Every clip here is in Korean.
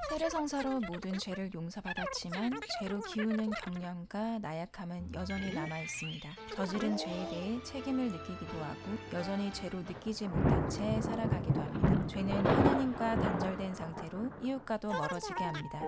세례성사로 모든 죄를 용서받았지만 죄로 기우는 경련과 나약함은 여전히 남아있습니다. 저지른 죄에 대해 책임을 느끼기도 하고 여전히 죄로 느끼지 못한 채 살아가기도 합니다. 죄는 하느님과 단절된 상태로 이웃과도 멀어지게 합니다.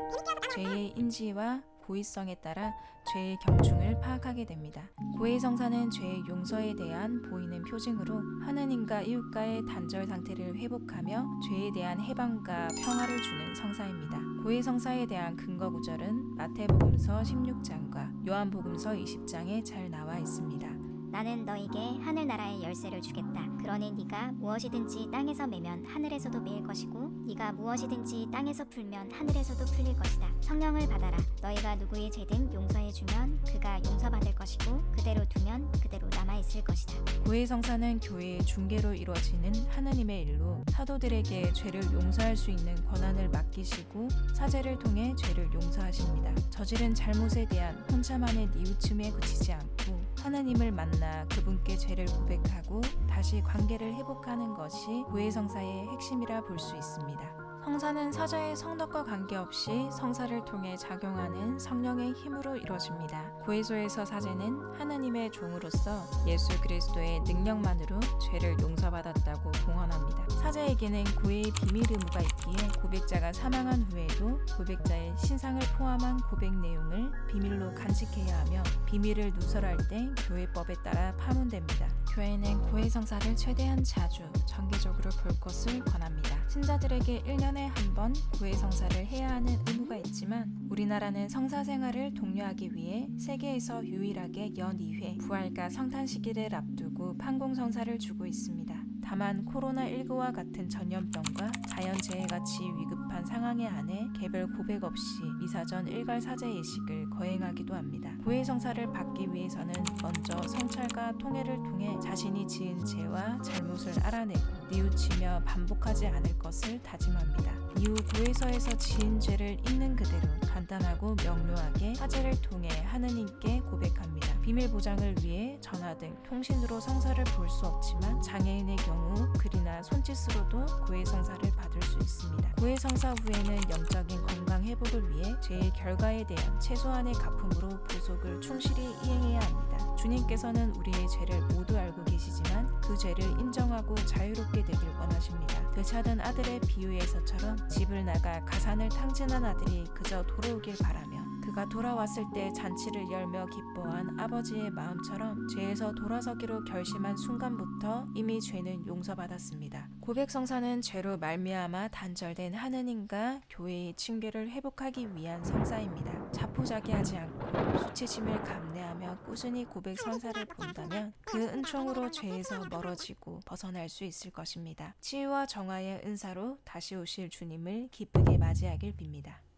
죄의 인지와 고의성에 따라 죄의 경중을 파악하게 됩니다. 고해성사는 죄의 용서에 대한 보이는 표징으로 하느님과 이웃과의 단절 상태를 회복하며 죄에 대한 해방과 평화를 주는 성사입니다. 고해성사에 대한 근거 구절은 마태복음서 16장과 요한복음서 20장에 잘 나와 있습니다. 나는 너에게 하늘나라의 열쇠를 주겠다. 그러니 네가 무엇이든지 땅에서 매면 하늘에서도 매일 것이고 네가 무엇이든지 땅에서 풀면 하늘에서도 풀릴 것이다. 성령을 받아라. 너희가 누구의 죄든 용서해주면 그가 용서받을 것이고 그대로 두면 그대로 남아있을 것이다. 고해성사는 교회의 중개로 이루어지는 하느님의 일로 사도들에게 죄를 용서할 수 있는 권한을 맡기시고 사제를 통해 죄를 용서하십니다. 저지른 잘못에 대한 혼자만의 뉘우침에 그치지 않고 하느님을 만나 그분께 죄를 고백하고 다시 관계를 회복하는 것이 고해성사의 핵심이라 볼 수 있습니다. 성사는 사자의 성덕과 관계없이 성사를 통해 작용하는 성령의 힘으로 이루어집니다. 고해소에서 사제는 하느님의 종으로서 예수 그리스도의 능력만으로 죄를 용서받았다고 공언합니다. 사제에게는 고해의 비밀 의무가 있기에 고백자가 사망한 후에도 고백자의 신상을 포함한 고백 내용을 비밀로 간직해야 하며 비밀을 누설할 때 교회법에 따라 파문됩니다. 교회는 고해성사를 최대한 자주 정기적으로 볼 것을 권합니다. 신자들에게 1년에 한 번 고해성사를 해야 하는 의무가 있지만 우리나라는 성사 생활을 독려하기 위해 세계에서 유일하게 연 2회 부활과 성탄 시기를 앞두고 판공성사를 주고 있습니다. 다만 코로나19와 같은 전염병과 자연재해같이 위급한 상황에 한해 개별 고백 없이 미사전 일괄 사제 예식을 거행하기도 합니다. 고해성사를 받기 위해서는 먼저 성찰과 통회를 통해 자신이 지은 죄와 잘못을 알아내고 뉘우치며 반복하지 않을 것을 다짐합니다. 이후 고해서에서 지은 죄를 있는 그대로 간단하고 명료하게 사제를 통해 하느님께 고백합니다. 비밀 보장을 위해 전화 등 통신으로 성사를 볼 수 없지만 장애인의 경우 글이나 손짓으로도 고해성사를 받을 수 있습니다. 고해성사 후에는 영적인 건강 회복을 위해 죄의 결과에 대한 최소한의 갚음으로 보속을 충실히 이행해야 합니다. 주님께서는 우리의 죄를 모두 알고 계시지만 그 죄를 인정하고 자유롭게 되길 원하십니다. 되찾은 아들의 비유에서처럼 집을 나가 가산을 탕진한 아들이 그저 돌아오길 바라며 그가 돌아왔을 때 잔치를 열며 기뻐한 아버지의 마음처럼 죄에서 돌아서기로 결심한 순간부터 이미 죄는 용서받았습니다. 고백성사는 죄로 말미암아 단절된 하느님과 교회의 층계를 회복하기 위한 성사입니다. 자포자기하지 않고 수치심을 감내하며 꾸준히 고백성사를 본다면 그 은총으로 죄에서 멀어지고 벗어날 수 있을 것입니다. 치유와 정화의 은사로 다시 오실 주님을 기쁘게 맞이하길 빕니다.